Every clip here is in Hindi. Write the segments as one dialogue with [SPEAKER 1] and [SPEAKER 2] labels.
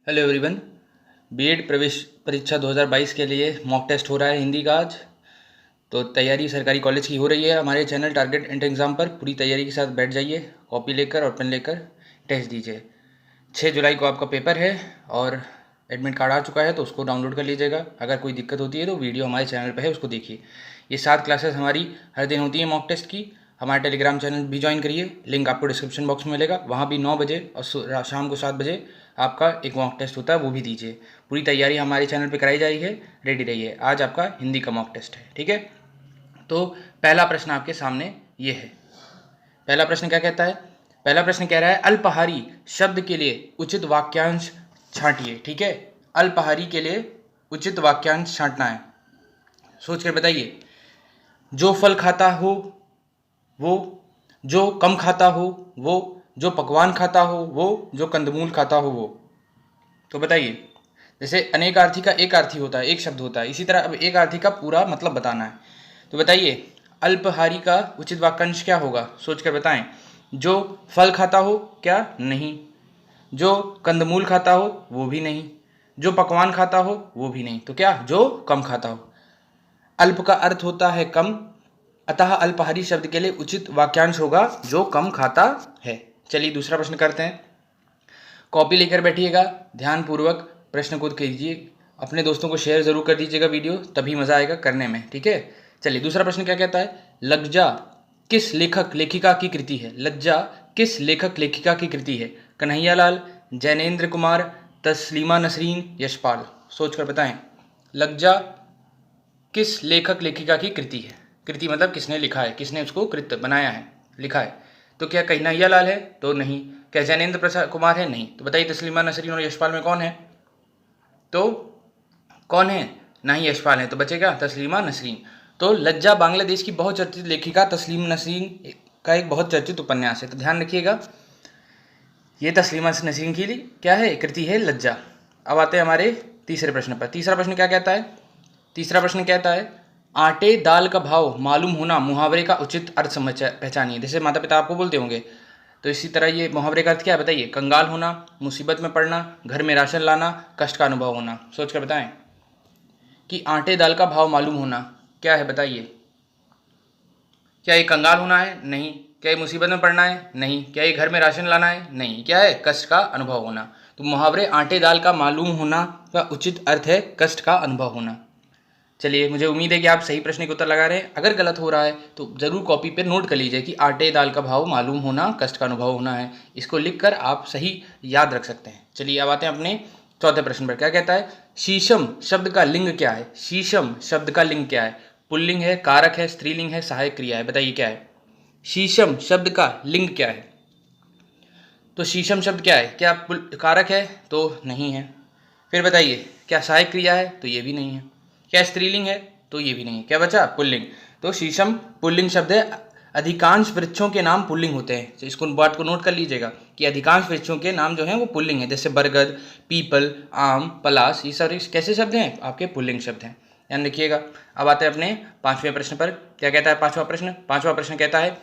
[SPEAKER 1] Hello everyone. बीएड प्रवेश परीक्षा 2022 के लिए मॉक टेस्ट हो रहा है हिंदी का आज। तो तैयारी सरकारी कॉलेज की हो रही है। हमारे चैनल टारगेट एंट्री एग्ज़ाम पर पूरी तैयारी के साथ बैठ जाइए, कॉपी लेकर और पेन लेकर टेस्ट दीजिए। 6 जुलाई को आपका पेपर है और एडमिट कार्ड आ चुका है, तो उसको डाउनलोड कर लीजिएगा। अगर कोई दिक्कत होती है तो वीडियो हमारे चैनल पर है, उसको देखिए। ये 7 क्लासेस हमारी हर दिन होती हैं मॉक टेस्ट की। हमारे टेलीग्राम चैनल भी ज्वाइन करिए, लिंक आपको डिस्क्रिप्शन बॉक्स में मिलेगा। वहाँ भी 9 बजे और शाम को 7 बजे आपका एक मॉक टेस्ट होता है, वो भी दीजिए। पूरी तैयारी हमारे चैनल पे कराई जा रही है, रेडी रहिए। आज आपका हिंदी का मॉक टेस्ट है, ठीक है। तो पहला प्रश्न आपके सामने ये है। पहला प्रश्न क्या कहता है? पहला प्रश्न कह रहा है अल्पाहारी शब्द के लिए उचित वाक्यांश छांटिए, ठीक है। अल्पाहारी के लिए उचित वाक्यांश छांटना है। सोच कर बताइए। जो फल खाता हो वो, जो कम खाता हो वो, जो पकवान खाता हो वो, जो कंदमूल खाता हो वो। तो बताइए। जैसे अनेकार्थी का एक अर्थी होता है, एक शब्द होता है, इसी तरह अब एक अर्थी का पूरा मतलब बताना है। तो बताइए अल्पाहारी का उचित वाक्यांश क्या होगा, सोचकर बताएं। जो फल खाता हो, क्या? नहीं। जो कंदमूल खाता हो वो भी नहीं। जो पकवान खाता हो वो भी नहीं। तो क्या? जो कम खाता हो। अल्प का अर्थ होता है कम, अतः अल्पाहारी शब्द के लिए उचित वाक्यांश होगा जो कम खाता है। चलिए दूसरा प्रश्न करते हैं। कॉपी लेकर बैठिएगा, ध्यानपूर्वक प्रश्न को कीजिए। अपने दोस्तों को शेयर जरूर कर दीजिएगा वीडियो, तभी मजा आएगा करने में, ठीक है। चलिए दूसरा प्रश्न क्या कहता है? लज्जा किस लेखक लेखिका की कृति है? लज्जा किस लेखक लेखिका की कृति है? कन्हैयालाल, जैनेन्द्र कुमार, तस्लीमा नसरीन, यशपाल। सोचकर बताएं। लज्जा किस लेखक लेखिका की कृति है? कृति मतलब किसने लिखा है, किसने उसको कृत बनाया है, लिखा है। तो क्या कन्हैयालाल है? तो नहीं। क्या जैनेन्द्र प्रसाद कुमार है? नहीं। तो बताइए तस्लीमा नसरीन और यशपाल में कौन है? तो कौन है? नहीं, यशपाल है। तो बचेगा तस्लीमा नसरीन। तो लज्जा बांग्लादेश की बहुत चर्चित लेखिका तस्लीम नसरीन का एक बहुत चर्चित उपन्यास है, तो ध्यान रखिएगा। ये तस्लीमा नसरीन की क्या है? कृति है लज्जा। अब आते हैं हमारे तीसरे प्रश्न पर। तीसरा प्रश्न क्या कहता है? तीसरा प्रश्न कहता है आटे दाल का भाव मालूम होना मुहावरे का उचित अर्थ समझ पहचानिए। जैसे माता पिता आपको बोलते होंगे, तो इसी तरह ये मुहावरे का अर्थ क्या है बताइए। कंगाल होना, मुसीबत में पड़ना, घर में राशन लाना, कष्ट का अनुभव होना। सोच कर बताएं कि आटे दाल का भाव मालूम होना क्या है, बताइए। क्या ये कंगाल होना है? नहीं। क्या ये मुसीबत में पड़ना है? नहीं। क्या ये घर में राशन लाना है? नहीं। क्या है? कष्ट का अनुभव होना। तो मुहावरे आटे दाल का मालूम होना का उचित अर्थ है कष्ट का अनुभव होना। चलिए, मुझे उम्मीद है कि आप सही प्रश्न के उत्तर लगा रहे हैं। अगर गलत हो रहा है तो ज़रूर कॉपी पे नोट कर लीजिए कि आटे दाल का भाव मालूम होना कष्ट का अनुभव होना है। इसको लिखकर आप सही याद रख सकते हैं। चलिए अब आते हैं अपने चौथे प्रश्न पर। क्या कहता है? शीशम शब्द का लिंग क्या है? शीशम शब्द का लिंग क्या है? पुल्लिंग है, कारक है, स्त्रीलिंग है, सहायक क्रिया है। बताइए क्या है? शीशम शब्द का लिंग क्या है? तो शीशम शब्द क्या है? क्या कारक है? तो नहीं है। फिर बताइए क्या सहायक क्रिया है? तो ये भी नहीं है। क्या स्त्रीलिंग है? तो ये भी नहीं है। क्या बचा? पुल्लिंग। तो शीशम पुल्लिंग शब्द है। अधिकांश वृक्षों के नाम पुल्लिंग होते हैं, तो इसको बात को नोट कर लीजिएगा कि अधिकांश वृक्षों के नाम जो हैं वो पुल्लिंग है। जैसे बरगद, पीपल, आम, पलास, ये सारे कैसे शब्द हैं? आपके पुल्लिंग शब्द हैं, ध्यान रखिएगा। अब आते हैं अपने पांचवें प्रश्न पर। क्या कहता है पांचवा प्रश्न? पांचवा प्रश्न कहता है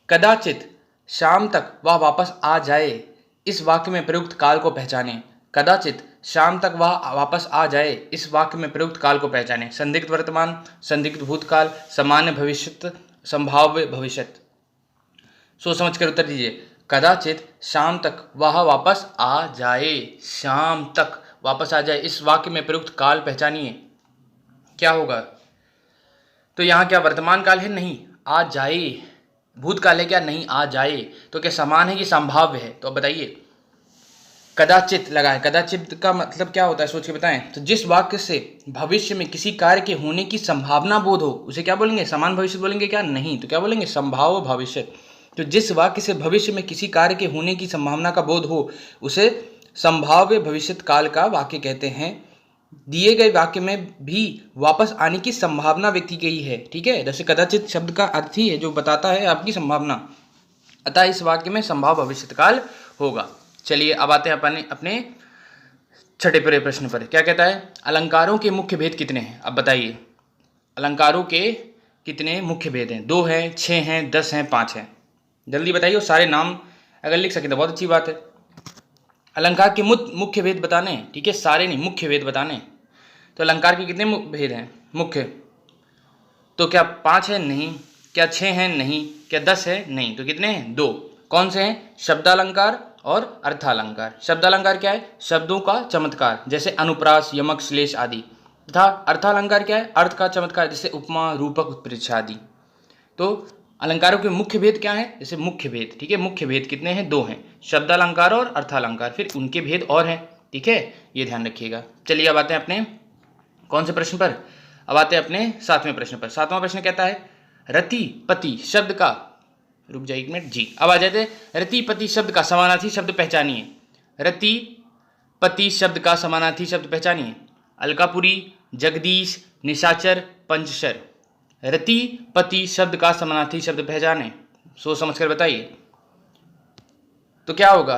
[SPEAKER 1] कदाचित शाम तक वह वापस आ जाए, इस वाक्य में प्रयुक्त काल को पहचाने। कदाचित शाम तक वह वापस आ जाए, इस वाक्य में प्रयुक्त काल को पहचाने। संदिग्ध वर्तमान, संदिग्ध भूतकाल, सामान्य भविष्य, संभाव्य भविष्य। सोच समझ कर उत्तर दीजिए। कदाचित शाम तक वह वापस आ जाए, शाम तक वापस आ जाए, इस वाक्य में प्रयुक्त काल पहचानिए। क्या होगा? तो यहाँ क्या वर्तमान काल है? नहीं, आ जाए। भूतकाल है क्या? नहीं, आ जाए। तो क्या समान है कि संभाव्य है? तो अब बताइए। कदाचित लगा है, कदाचित का मतलब क्या होता है, सोच के बताएं। तो जिस वाक्य से भविष्य में किसी कार्य के होने की संभावना बोध हो उसे क्या बोलेंगे? समान भविष्य बोलेंगे क्या? नहीं। तो क्या बोलेंगे? संभाव्य भविष्य। तो जिस वाक्य से भविष्य में किसी कार्य के होने की संभावना का बोध हो उसे संभाव्य भविष्यत काल का वाक्य कहते हैं। दिए गए वाक्य में भी वापस आने की संभावना व्यक्ति की ही है, ठीक है। जैसे कदाचित शब्द का अर्थ ही है जो बताता है आपकी संभावना, अतः इस वाक्य में संभाव्य भविष्यकाल होगा। चलिए अब आते हैं अपने छठे प्रश्न पर। क्या कहता है? अलंकारों के मुख्य भेद कितने हैं? अब बताइए अलंकारों के कितने मुख्य भेद हैं? 2 हैं, 6 हैं, 10 हैं, 5 हैं। जल्दी बताइए। सारे नाम अगर लिख सके तो बहुत अच्छी बात है। अलंकार के मुख्य भेद बताने, ठीक है, सारे नहीं, मुख्य भेद बताने। तो अलंकार के कितने भेद हैं मुख्य? तो क्या 5 है? नहीं। क्या 6 हैं? नहीं। क्या 10 है? नहीं। तो कितने हैं? 2। कौन से हैं? शब्दालंकार और अर्थालंकार। शब्दालंकार क्या है? शब्दों का चमत्कार, जैसे अनुप्रास, यमक, श्लेष आदि। तथा अर्थालंकार क्या है? अर्थ का चमत्कार, जैसे उपमा, रूपक, उत्प्रेक्षा आदि। तो अलंकारों के मुख्य भेद क्या है? जैसे मुख्य भेद, ठीक है, मुख्य भेद कितने हैं? 2 हैं, शब्दालंकार और अर्थालंकार। फिर उनके भेद और हैं, ठीक है, ये ध्यान रखिएगा। चलिए अब आते हैं अपने कौन से प्रश्न पर? अब आते हैं अपने 7वें प्रश्न पर। 7वां प्रश्न कहता है रति पति शब्द का, रुक जाइए 1 मिनट जी, अब आ जाते हैं रति पति शब्द का समानार्थी शब्द पहचानिए। रति पति शब्द का समानार्थी शब्द पहचानिए। अलकापुरी, जगदीश, निशाचर, पंचशर। रति पति शब्द का समानार्थी शब्द पहचाने, सोच समझकर बताइए। तो क्या होगा?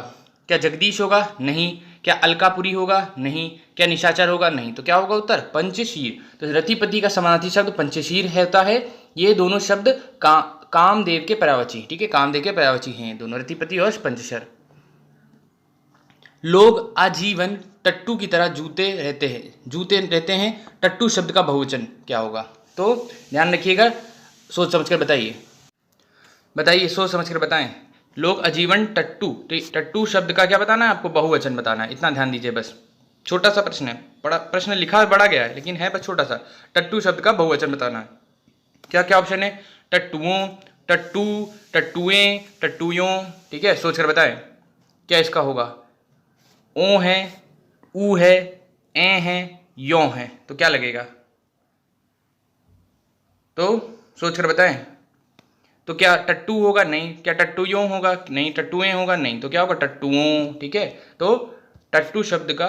[SPEAKER 1] क्या जगदीश होगा? नहीं। क्या अलकापुरी होगा? नहीं। क्या निशाचर होगा? नहीं। तो क्या होगा उत्तर? पंचशीर। तो रतिपति का समानार्थी शब्द पंचशीर होता है। ये दोनों शब्द कामदेव के पर्यायवाची, ठीक है, कामदेव के पर्यायवाची हैं दोनों, रतिपति और पंचशर। लोग आजीवन टट्टू की तरह जूते रहते हैं। टट्टू शब्द का बहुवचन क्या होगा? तो ध्यान रखिएगा, सोच समझकर बताइए, सोच समझकर बताएं। लोग आजीवन टट्टू, टट्टू शब्द का क्या बताना है आपको? बहुवचन बताना है, इतना ध्यान दीजिए बस। छोटा सा प्रश्न है, बड़ा प्रश्न लिखा बड़ा गया है लेकिन है बस छोटा सा। टट्टू शब्द का बहुवचन बताना है। क्या क्या ऑप्शन है? टट्टुओं, टट्टू, टट्टुएं, टट्टुयों, ठीक है, सोच कर बताएं क्या इसका होगा। ओ है, ऊ है, ए है, यों है, तो क्या लगेगा? तो सोच कर बताएं। तो क्या टट्टू होगा? नहीं। क्या टट्टुयों होगा? नहीं। टट्टुएं होगा? नहीं। तो क्या होगा? टट्टुओं, ठीक है। तो टट्टू शब्द का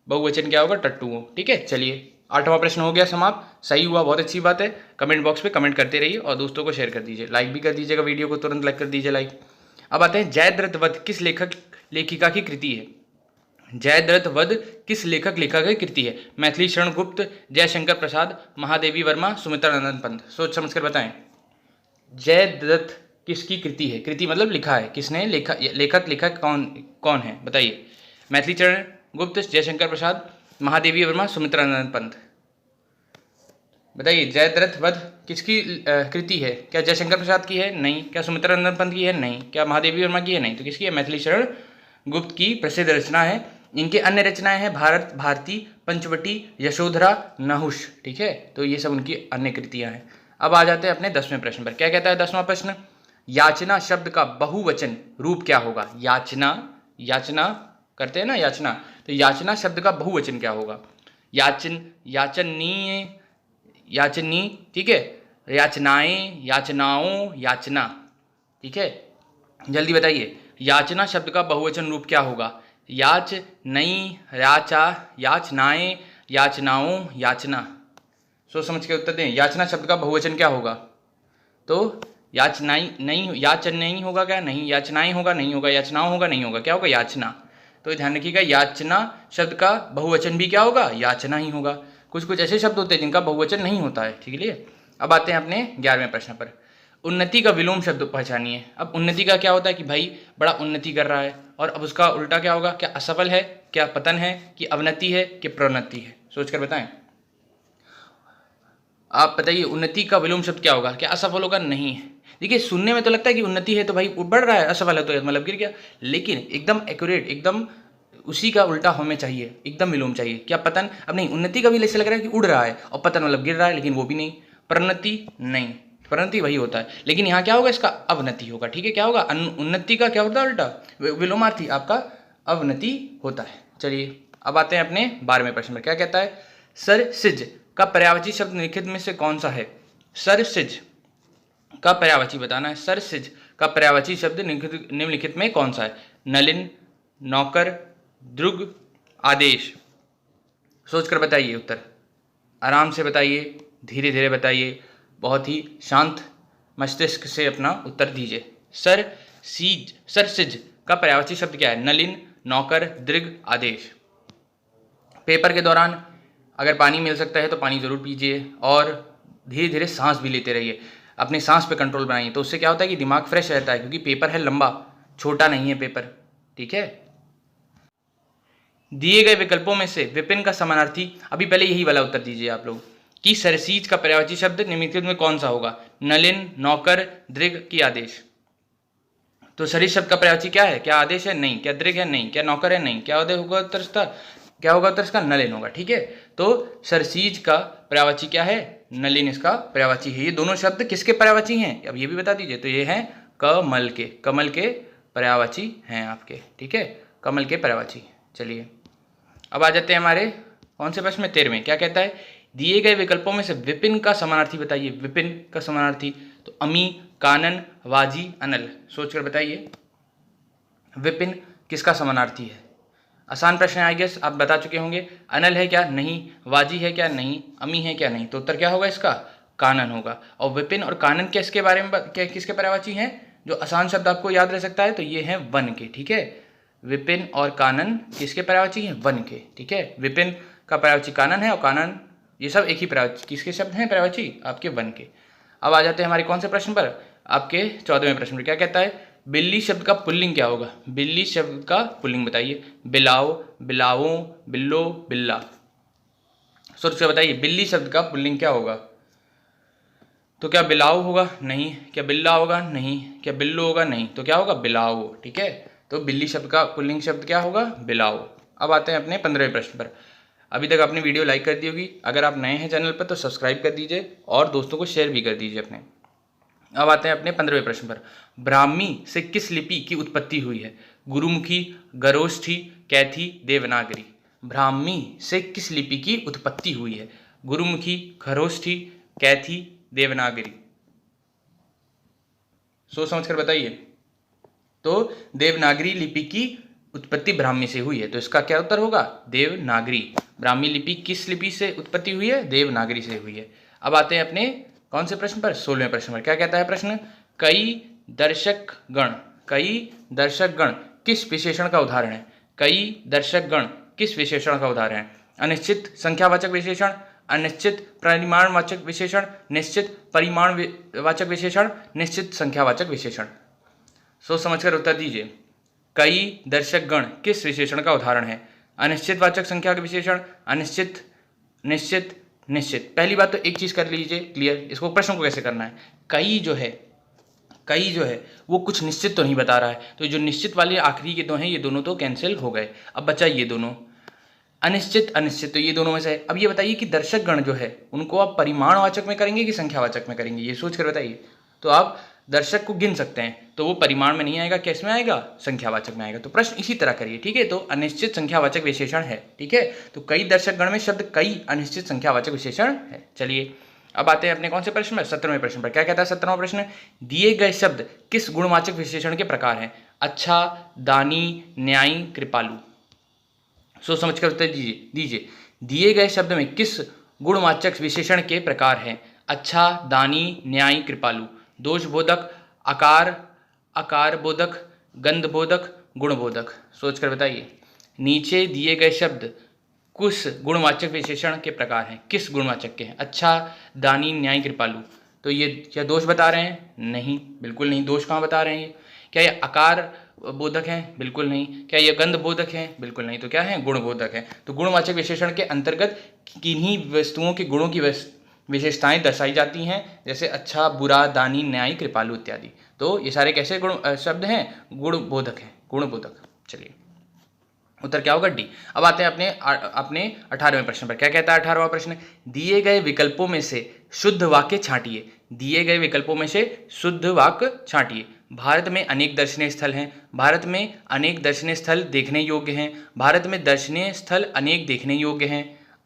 [SPEAKER 1] बहुवचन क्या होगा? टट्टुओं, ठीक है। चलिए 8वां प्रश्न हो गया समाप्त, सही हुआ, बहुत अच्छी बात है। कमेंट बॉक्स पे कमेंट करते रहिए और दोस्तों को शेयर कर दीजिए, लाइक भी कर दीजिएगा, वीडियो को तुरंत लाइक कर दीजिए, लाइक। अब आते हैं जयद्रथ वध किस लेखिका की कृति है? जयद्रथ वध किस लेखक की कृति है? मैथिली शरण गुप्त, जयशंकर प्रसाद, महादेवी वर्मा, सुमित्रा नंदन पंत। सोच समझकर बताएं। जयद्रथ किसकी कृति है? कृति मतलब लिखा है, किसने लिखा? लेखक कौन है बताइए? मैथिली चरण गुप्त, जयशंकर प्रसाद, महादेवी वर्मा, सुमित्रा नंदन पंत। बताइए जयद्रथ वध किसकी कृति है? क्या जयशंकर प्रसाद की है? नहीं। क्या सुमित्रा नंदन पंत की है? नहीं। क्या महादेवी वर्मा की है? नहीं। तो किसकी है? मैथिली शरण गुप्त की प्रसिद्ध रचना है। इनके अन्य रचनाएं हैं भारत भारती, पंचवटी, यशोधरा, नहुष, ठीक है। तो ये सब उनकी अन्य कृतियां हैं। अब आ जाते हैं अपने 10वें प्रश्न पर। क्या कहता है 10वां प्रश्न? याचना शब्द का बहुवचन रूप क्या होगा? याचना करते हैं ना, याचना, तो याचना शब्द का बहुवचन क्या होगा? याचनी, ठीक है, याचनाएं, याचनाओं, याचना, ठीक है। जल्दी बताइए, याचना शब्द का बहुवचन रूप क्या होगा? याचनई, याचनाएं, याचनाओं, याचना। सोच समझ के उत्तर दें। याचना शब्द का बहुवचन क्या होगा? तो याचनई होगा क्या? नहीं। याचनाएं होगा? नहीं होगा। याचनाओं होगा? नहीं होगा। क्या होगा? याचना। तो ध्यान रखिएगा, याचना शब्द का बहुवचन भी क्या होगा? याचना ही होगा। कुछ कुछ ऐसे शब्द होते हैं जिनका बहुवचन नहीं होता है, ठीक है। अब आते हैं अपने 11वें प्रश्न पर। उन्नति का विलोम शब्द पहचानिए। अब उन्नति का क्या होता है कि भाई बड़ा उन्नति कर रहा है, और अब उसका उल्टा क्या होगा? क्या असफल है, क्या पतन है, कि अवनति है, कि प्रोन्नति है? सोचकर बताएं। आप बताइए उन्नति का विलोम शब्द क्या होगा? क्या असफल होगा? नहीं है। देखिए सुनने में तो लगता है कि उन्नति है तो भाई बढ़ रहा है, असफल है तो मतलब गिर गया, लेकिन एकदम एक्यूरेट, एकदम उसी का उल्टा हमें चाहिए, एकदम विलोम चाहिए। क्या पतन? अब नहीं, उन्नति का भी ऐसे लग रहा है कि उड़ रहा है, और पतन मतलब गिर रहा है, लेकिन वो भी नहीं। प्रोन्नति नहीं, प्रोन्नति वही होता है, लेकिन यहाँ क्या होगा? इसका अवनति होगा, ठीक है। क्या होगा? उन्नति का क्या होता है उल्टा? विलोमार्थी आपका अवनति होता है। चलिए अब आते हैं अपने 12वें प्रश्न में। क्या कहता है? सरसिज का पर्यायवाची शब्द निम्नलिखित में से कौन सा है? सरसिज का पर्यायवाची बताना है। सरसिज का पर्यायवाची शब्द निम्नलिखित में कौन सा है? नलिन, नौकर, द्रुग, आदेश। सोचकर बताइए उत्तर, आराम से बताइए, धीरे धीरे बताइए, बहुत ही शांत मस्तिष्क से अपना उत्तर दीजिए। सरसिज का पर्यायवाची शब्द क्या है? नलिन, नौकर, दृग, आदेश। पेपर के दौरान अगर पानी मिल सकता है तो पानी ज़रूर पीजिए, और धीरे धीरे सांस भी लेते रहिए, अपने सांस पे कंट्रोल बनाइए। तो उससे क्या होता है कि दिमाग फ्रेश रहता है, क्योंकि पेपर है लंबा, छोटा नहीं है पेपर, ठीक है। दिए गए विकल्पों में से विपिन का समानार्थी, अभी पहले यही वाला उत्तर दीजिए आप लोग कि सरसीज का पर्यायवाची शब्द निम्नलिखित में कौन सा होगा? नलिन, नौकर, दृग की आदेश। तो सरिस शब्द का पर्यायवाची क्या है? क्या आदेश है? नहीं। क्या दृग है? नहीं। क्या नौकर है? नहीं। क्या होगा उत्तर इसका? क्या होगा उत्तर इसका? नलिन होगा। ठीक है, तो सरसीज का पर्यायवाची क्या है? नलिन इसका पर्यायवाची है। ये दोनों शब्द किसके पर्यायवाची हैं? अब ये भी बता दीजिए। तो ये हैं कमल के, कमल के पर्यायवाची हैं आपके। ठीक है, कमल के पर्यायवाची। चलिए अब आ जाते हैं हमारे कौन से प्रश्न में? 13वें। क्या कहता है? दिए गए विकल्पों में से विपिन का समानार्थी बताइए। विपिन का समानार्थी, तो अमी, कानन, वाजी, अनल। सोचकर बताइए विपिन किसका समानार्थी है। आसान प्रश्न है, आई गेस आप बता चुके होंगे। अनल है क्या? नहीं। वाजी है क्या? नहीं। अमी है क्या? नहीं। तो उत्तर क्या होगा इसका? कानन होगा। और विपिन और कानन किसके बारे में किसके पर्यायवाची हैं? जो आसान शब्द आपको याद रह सकता है, तो ये हैं वन के। ठीक है, विपिन और कानन किसके पर्यायवाची हैं? वन के। ठीक है, विपिन का पर्यायवाची कानन है और कानन, ये सब एक ही पर्यायवाची किसके शब्द हैं? पर्यायवाची आपके वन के। अब आ जाते हैं हमारे कौन से प्रश्न पर? आपके 14वें प्रश्न पर। क्या कहता है? बिल्ली शब्द का पुल्लिंग क्या होगा? बिल्ली शब्द का पुल्लिंग बताइए। बिलाओ, बिलाओ, बिल्लो, बिल्ला। सोच के बताइए बिल्ली शब्द का पुल्लिंग क्या होगा? तो क्या बिलाओ होगा? नहीं। क्या बिल्ला होगा? नहीं। क्या बिल्लो होगा? नहीं। तो क्या होगा? बिलाओ। ठीक है, तो बिल्ली शब्द का पुल्लिंग शब्द क्या होगा? बिलाओ। अब आते हैं अपने 15वें प्रश्न पर। अभी तक आपने वीडियो लाइक कर दी होगी, अगर आप नए हैं चैनल पर तो सब्सक्राइब कर दीजिए और दोस्तों को शेयर भी कर दीजिए अपने। अब आते हैं अपने 15वें प्रश्न पर। ब्राह्मी से किस लिपि की उत्पत्ति हुई है? गुरुमुखी, गरोष्ठी, कैथी, देवनागरी। ब्राह्मी से किस लिपि की उत्पत्ति हुई है? गुरुमुखी, खरोष्ठी, कैथी, देवनागरी। सोच समझ कर बताइए। तो देवनागरी लिपि की उत्पत्ति ब्राह्मी से हुई है, तो इसका क्या उत्तर होगा? देवनागरी। ब्राह्मी लिपि किस लिपि से उत्पत्ति हुई है? देवनागरी से हुई है। अब आते हैं अपने कौन से प्रश्न पर? 16वें प्रश्न पर। क्या कहता है प्रश्न? कई दर्शक गण किस विशेषण का उदाहरण है? कई दर्शक गण किस विशेषण का उदाहरण है? अनिश्चित संख्यावाचक विशेषण, अनिश्चित परिमाणवाचक विशेषण, निश्चित परिमाणवाचक विशेषण, निश्चित संख्यावाचक विशेषण। सोच समझकर उत्तर दीजिए। कई दर्शक गण किस विशेषण का उदाहरण है? अनिश्चितवाचक संख्या का विशेषण, अनिश्चित, निश्चित, निश्चित। पहली बात तो एक चीज कर लीजिए क्लियर, इसको प्रश्न को कैसे करना है। कई जो है वो कुछ निश्चित तो नहीं बता रहा है, तो जो निश्चित वाले आखिरी के दो हैं ये दोनों तो कैंसिल हो गए। अब बचा ये दोनों, अनिश्चित, अनिश्चित, तो ये दोनों में से है। अब ये बताइए कि दर्शक गण जो है उनको आप परिमाणवाचक में करेंगे कि संख्यावाचक में करेंगे, ये सोच कर बताइए। तो आप दर्शक को गिन सकते हैं, तो वो परिमाण में नहीं आएगा, किस में आएगा? संख्यावाचक में आएगा। तो प्रश्न इसी तरह करिए। ठीक है, तो अनिश्चित संख्यावाचक विशेषण है। ठीक है, तो कई दर्शक गण में शब्द कई अनिश्चित संख्यावाचक विशेषण है। चलिए अब आते हैं अपने कौन से प्रश्न में? 17वें प्रश्न पर। क्या कहता है 17वां प्रश्न? दिए गए शब्द किस गुणवाचक विशेषण के प्रकार हैं? अच्छा, दानी, न्यायी, कृपालु। सोच समझ कर उत्तर दीजिए। दिए गए शब्द में किस गुणवाचक विशेषण के प्रकार हैं? अच्छा, दानी, न्यायी, कृपालु। दोषबोधक, आकार बोधक, गंध बोधक, गुण बोधक। सोचकर बताइए। नीचे दिए गए शब्द किस गुणवाचक विशेषण के प्रकार हैं? किस गुणवाचक के हैं? अच्छा, दानी, न्यायी, कृपालु। तो ये क्या दोष बता रहे हैं? नहीं, बिल्कुल नहीं। दोष कहाँ बता रहे हैं ये? क्या ये आकार बोधक हैं? बिल्कुल नहीं। क्या ये गंध बोधक हैं? बिल्कुल नहीं। तो क्या है? गुण बोधक है। तो गुणवाचक विशेषण के अंतर्गत किन्हीं वस्तुओं के गुणों की विशेषताएं दर्शाई जाती हैं, जैसे अच्छा, बुरा, दानी, न्यायी, कृपालु इत्यादि। तो ये सारे कैसे गुण शब्द हैं? गुण बोधक हैं, गुण बोधक। चलिए उत्तर क्या होगा? डी। अब आते हैं अपने 18वें प्रश्न पर। क्या कहता है 18वां प्रश्न? दिए गए विकल्पों में से शुद्ध वाक्य छांटिए। दिए गए विकल्पों में से शुद्ध वाक्य छांटिए। भारत में अनेक दर्शनीय स्थल हैं। भारत में अनेक दर्शनीय स्थल देखने योग्य हैं। भारत में दर्शनीय स्थल अनेक देखने योग्य हैं।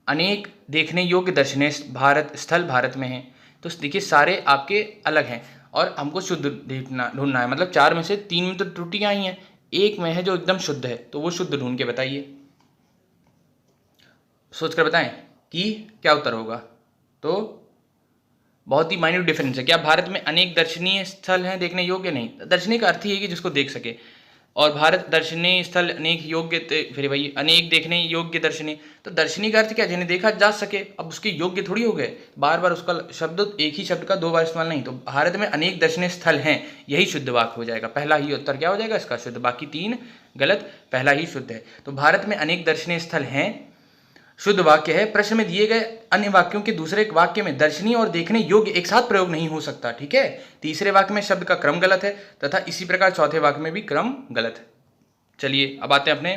[SPEAKER 1] अनेक देखने योग्य दर्शनीय स्थल भारत में हैं। तो देखिए सारे आपके अलग हैं और हमको शुद्ध ढूंढना है। मतलब 4 में से 3 में तो त्रुटियां ही हैं, एक में है जो एकदम शुद्ध है, तो वो शुद्ध ढूंढ के बताइए। सोचकर बताएं कि क्या उत्तर होगा। तो बहुत ही माइन्यूट डिफरेंस है। क्या भारत में अनेक दर्शनीय स्थल हैं देखने योग्य? नहीं। दर्शनीय का अर्थ ही है कि जिसको देख सके, और भारत दर्शनीय स्थल अनेक योग्य, फिर भाई अनेक देखने योग्य दर्शनीय, तो दर्शनीय का अर्थ क्या, जिन्हें देखा जा सके। अब उसके योग्य थोड़ी हो गए, बार बार उसका शब्द, एक ही शब्द का दो बार इस्तेमाल नहीं। तो भारत में अनेक दर्शनीय स्थल हैं, यही शुद्ध वाक्य हो जाएगा। पहला ही उत्तर क्या हो जाएगा इसका, शुद्ध। बाकी तीन गलत, पहला ही शुद्ध है। तो भारत में अनेक दर्शनीय स्थल हैं, शुद्ध वाक्य है। प्रश्न में दिए गए अन्य वाक्यों के दूसरे वाक्य में दर्शनीय और देखने योग्य एक साथ प्रयोग नहीं हो सकता, ठीक है। तीसरे वाक्य में शब्द का क्रम गलत है तथा इसी प्रकार चौथे वाक्य में भी क्रम गलत है। चलिए अब आते हैं अपने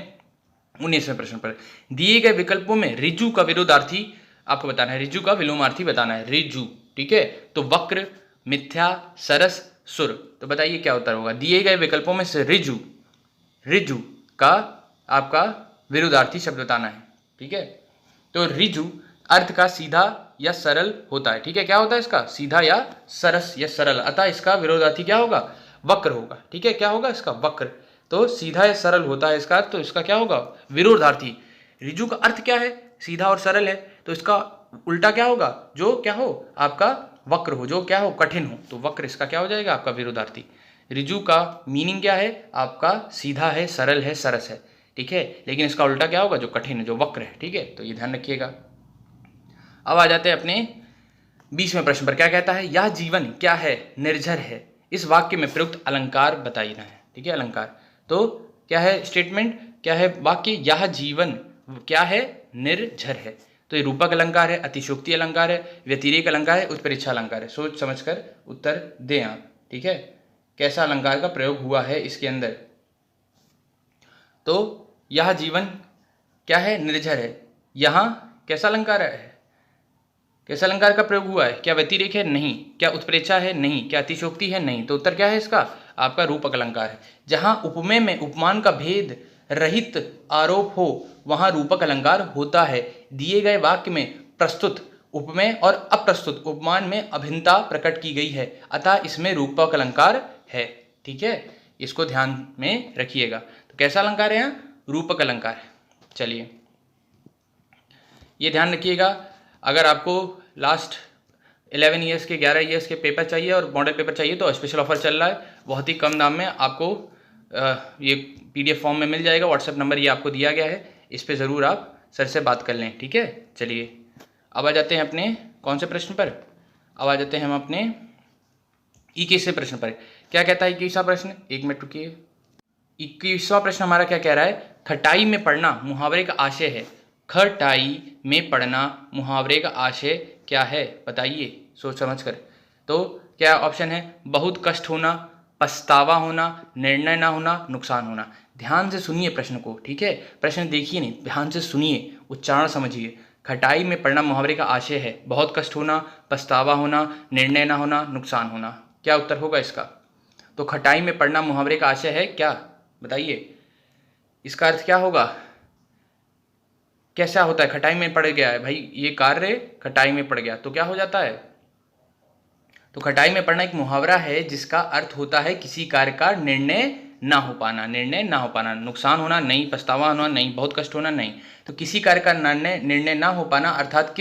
[SPEAKER 1] 19वें प्रश्न पर। दिए गए विकल्पों में रिजु का विरोधार्थी आपको बताना है, रिजु का विलोमार्थी बताना है, रिजु, ठीक है। तो वक्र, मिथ्या, सरस, सुर, तो बताइए क्या उत्तर होगा। दिए गए विकल्पों में से रिजु, रिजु का आपका विरोधार्थी शब्द बताना है, ठीक है। तो रिजु अर्थ का सीधा या सरल होता है, ठीक है। क्या होता है इसका, सीधा या सरस या सरल, अतः इसका विरोधार्थी क्या होगा, वक्र होगा, ठीक है। क्या होगा इसका, वक्र। तो सीधा या सरल होता है इसका अर्थ, तो इसका क्या होगा, विरोधार्थी। रिजु का अर्थ क्या है, सीधा और सरल है, तो इसका उल्टा क्या होगा, जो क्या हो आपका वक्र हो, जो क्या हो कठिन हो, तो वक्र इसका क्या हो जाएगा आपका विरोधार्थी। रिजु का मीनिंग क्या है आपका, सीधा है, सरल है, सरस है, ठीक है। लेकिन इसका उल्टा क्या होगा, जो कठिन है, जो वक्र है, ठीक है। तो ये ध्यान रखिएगा। अब आ जाते हैं अपने 20वें प्रश्न पर। क्या कहता है, यह जीवन क्या है, निर्झर है। इस वाक्य में प्रयुक्त अलंकार बताइए है, ठीक है। अलंकार तो क्या है, स्टेटमेंट क्या है, वाक्य, यह जीवन क्या है, निर्झर है। तो ये रूपक अलंकार है, अतिशोक्ति अलंकार है, व्यतिरेक अलंकार है, उत्प्रेक्षा अलंकार है। सोच समझकर उत्तर दें आप, ठीक है। कैसा अलंकार का प्रयोग हुआ है इसके अंदर। तो यह जीवन क्या है, निर्झर है। यहाँ कैसा अलंकार है, कैसा अलंकार का प्रयोग हुआ है, क्या व्यतिरेक है, नहीं। क्या उत्प्रेक्षा है, नहीं। क्या अतिशोक्ति है, नहीं। तो उत्तर क्या है इसका, आपका रूपक अलंकार है। जहां उपमेय में उपमान का भेद रहित आरोप हो वहां रूपक अलंकार होता है। दिए गए वाक्य में प्रस्तुत उपमेय और अप्रस्तुत उपमान में अभिन्नता प्रकट की गई है, अतः इसमें रूपक अलंकार है, ठीक है। इसको ध्यान में रखिएगा। तो कैसा अलंकार है यहाँ, रूपक अलंकार है। चलिए ये ध्यान रखिएगा। अगर आपको लास्ट 11 ईयर्स के 11 ईयर्स के पेपर चाहिए और मॉडल पेपर चाहिए तो स्पेशल ऑफर चल रहा है, बहुत ही कम दाम में आपको ये PDF फॉर्म में मिल जाएगा। व्हाट्सएप नंबर ये आपको दिया गया है, इस पर ज़रूर आप सर से बात कर लें, ठीक है। चलिए अब आ जाते हैं अपने कौन से प्रश्न पर, अब आ जाते हैं हम अपने 21वें प्रश्न पर। क्या कहता है 21वां प्रश्न, एक मिनट रुकिए। 21वां प्रश्न हमारा क्या कह रहा है, खटाई में पड़ना मुहावरे का आशय है। खटाई में पड़ना मुहावरे का आशय क्या है बताइए सोच समझ कर। तो क्या ऑप्शन है, बहुत कष्ट होना, पछतावा होना, निर्णय ना होना, नुकसान होना। ध्यान से सुनिए प्रश्न को, ठीक है। प्रश्न देखिए नहीं, ध्यान से सुनिए, उच्चारण समझिए। खटाई में पड़ना मुहावरे का आशय है, बहुत कष्ट होना, पछतावा होना, निर्णय ना होना, नुकसान होना। क्या उत्तर होगा इसका। तो खटाई में पड़ना मुहावरे का आशय है क्या, बताइए इसका अर्थ क्या होगा। कैसा होता है, खटाई में पड़ गया है भाई, ये कार्य खटाई में पड़ गया तो क्या हो जाता है। तो खटाई में पड़ना एक मुहावरा है जिसका अर्थ होता है किसी कार्य का निर्णय ना हो पाना, निर्णय ना हो पाना। नुकसान होना नहीं, पछतावा होना नहीं, बहुत कष्ट होना नहीं। तो किसी कार्य का निर्णय ना हो पाना अर्थात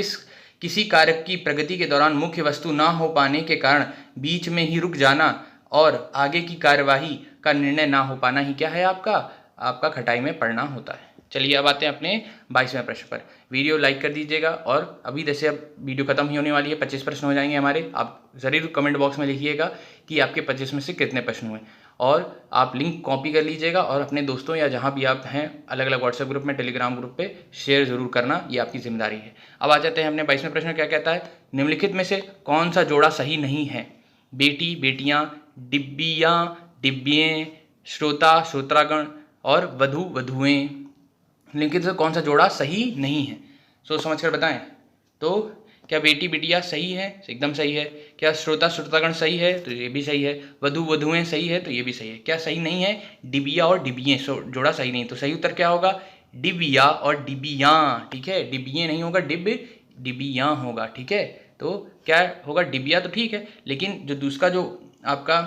[SPEAKER 1] किसी कार्य की प्रगति के दौरान मुख्य वस्तु ना हो पाने के कारण बीच में ही रुक जाना और आगे की कार्यवाही का निर्णय ना हो पाना ही क्या है आपका खटाई में पड़ना होता है। चलिए अब आते हैं अपने 22वें प्रश्न पर। वीडियो लाइक कर दीजिएगा और अभी जैसे अब वीडियो खत्म ही होने वाली है, 25 प्रश्न हो जाएंगे हमारे। आप ज़रूर कमेंट बॉक्स में लिखिएगा कि आपके 25 में से कितने प्रश्न हुए और आप लिंक कॉपी कर लीजिएगा और अपने दोस्तों या जहाँ भी आप हैं अलग अलग व्हाट्सएप ग्रुप में, टेलीग्राम ग्रुप पे शेयर ज़रूर करना, ये आपकी जिम्मेदारी है। अब आ जाते हैं अपने 22वें प्रश्न। क्या कहता है, निम्नलिखित में से कौन सा जोड़ा सही नहीं है। बेटी बेटियाँ, डिब्बियाँ डिब्बियाँ, श्रोता श्रोतागण और वधू वधुएँ, निम्नलिखित से कौन सा जोड़ा सही नहीं है, सोच समझ कर बताएं। तो क्या बेटी बेटियाँ सही है, एकदम सही है। क्या श्रोता श्रोतागण सही है, तो ये भी सही है। वधू वधुएं सही है, तो ये भी सही है। क्या सही नहीं है, डिबिया और डिबिये जोड़ा सही नहीं। तो सही उत्तर क्या होगा, डिबिया और डिबियाँ, ठीक है। डिबिये नहीं होगा, डिबियाँ होगा, ठीक है। तो क्या होगा, डिबिया तो ठीक है, लेकिन जो दूसरा जो आपका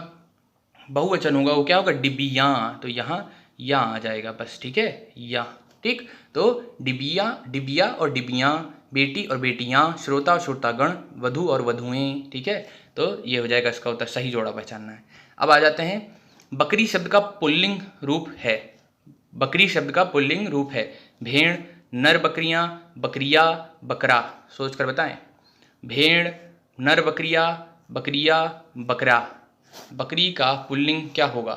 [SPEAKER 1] बहुवचन होगा वो क्या होगा, डिबियाँ। तो यहाँ या आ जाएगा बस, ठीक है, या, ठीक। तो डिबिया और डिबियाँ, बेटी और बेटियाँ, श्रोता और श्रोतागण, वधू और वधुएं, ठीक है। तो ये हो जाएगा इसका उत्तर, सही जोड़ा पहचानना है। अब आ जाते हैं बकरी शब्द का पुल्लिंग रूप है, बकरी शब्द का पुल्लिंग रूप है। भेड़, नर बकरियां, बकरिया, बकरा। सोच कर बताएं। भेड़, नर बकरिया, बकरिया, बकरा। बकरी का पुल्लिंग क्या होगा?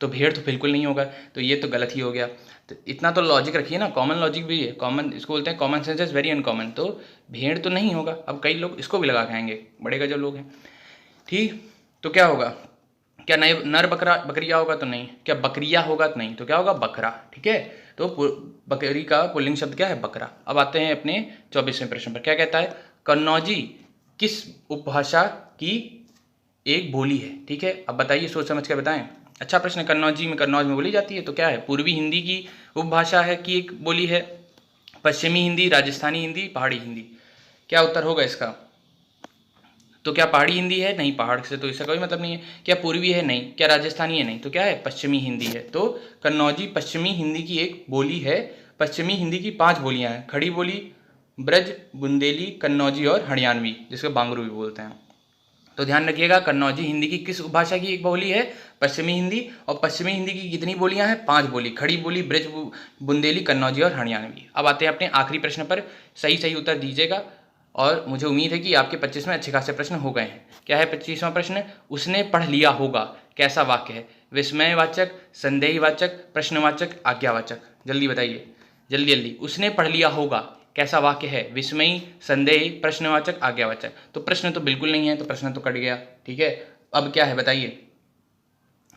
[SPEAKER 1] तो भेड़ तो बिल्कुल नहीं होगा, तो ये तो गलत ही हो गया। तो इतना तो लॉजिक रखिए ना, कॉमन लॉजिक भी है, कॉमन इसको बोलते हैं, common sense is very uncommon. तो भेड़ तो नहीं होगा। अब कई लोग इसको भी लगा खाएंगे, बड़े गजब लोग हैं। ठीक, तो क्या होगा? क्या नए नर बकरा बकरिया होगा? तो नहीं। क्या बकरिया होगा? तो नहीं। तो क्या होगा? बकरा। ठीक है, तो बकरी का पुल्लिंग शब्द क्या है? बकरा। अब आते हैं अपने 24वें प्रश्न पर। क्या कहता है? कन्नौजी किस उपभाषा की एक बोली है? ठीक है, अब बताइए, सोच समझ के बताएं। अच्छा प्रश्न। कन्नौजी में, कन्नौज में बोली जाती है, तो क्या है? पूर्वी हिंदी की उपभाषा है, की एक बोली है। पश्चिमी हिंदी, राजस्थानी हिंदी, पहाड़ी हिंदी। क्या उत्तर होगा इसका? तो क्या पहाड़ी हिंदी है? नहीं, पहाड़ से तो इसका कोई मतलब नहीं है। क्या पूर्वी है? नहीं। क्या राजस्थानी है? नहीं। तो क्या है? पश्चिमी हिंदी है। तो कन्नौजी पश्चिमी हिंदी की एक बोली है। पश्चिमी हिंदी की 5 बोलियां हैं। खड़ी बोली, ब्रज, बुंदेली, कन्नौजी और हरियाणवी, जिसको बांगरू भी बोलते हैं। तो ध्यान रखिएगा, कन्नौजी हिंदी की किस उपभाषा की एक बोली है? पश्चिमी हिंदी। और पश्चिमी हिंदी की कितनी बोलियां हैं? 5 बोली। खड़ी बोली, ब्रज, बुंदेली, कन्नौजी और हरियाणवी। अब आते हैं अपने आखिरी प्रश्न पर। सही सही उत्तर दीजिएगा, और मुझे उम्मीद है कि आपके 25 में अच्छे खासे प्रश्न हो गए हैं। क्या है 25वां प्रश्न? उसने पढ़ लिया होगा कैसा वाक्य है? विस्मयवाचक, संदेहवाचक, प्रश्नवाचक, आज्ञावाचक। जल्दी बताइए, जल्दी जल्दी। उसने पढ़ लिया होगा कैसा वाक्य है? विस्मयी, संदेह, प्रश्नवाचक, आज्ञावाचक। तो प्रश्न तो बिल्कुल नहीं है, तो प्रश्न तो कट गया। ठीक है, अब क्या है बताइए?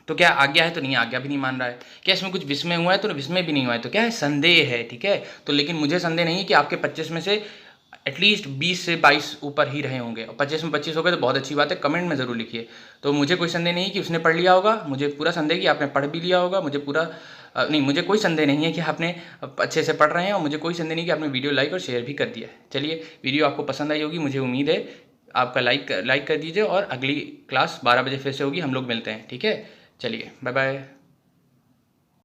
[SPEAKER 1] तो क्या आज्ञा है? तो नहीं, आज्ञा भी नहीं मान रहा है। क्या इसमें कुछ विस्मय हुआ है? तो विस्मय भी नहीं हुआ है। तो क्या है? संदेह है। ठीक है, तो लेकिन मुझे संदेह नहीं है कि आपके 25 में से एटलीस्ट 20 से 22 ऊपर ही रहे होंगे, और 25 में 25 हो गए तो बहुत अच्छी बात है। कमेंट में ज़रूर लिखिए। तो मुझे कोई संदेह नहीं कि उसने पढ़ लिया होगा, मुझे पूरा संदेह कि आपने पढ़ भी लिया होगा। मुझे पूरा नहीं, मुझे कोई संदेह नहीं है कि आपने अच्छे से पढ़ रहे हैं, और मुझे कोई संदेह नहीं कि आपने वीडियो लाइक और शेयर भी कर दिया है। चलिए, वीडियो आपको पसंद आई होगी, मुझे उम्मीद है। आपका लाइक कर दीजिए, और अगली क्लास 12 बजे फिर से होगी, हम लोग मिलते हैं। ठीक है, चलिए, बाय बाय।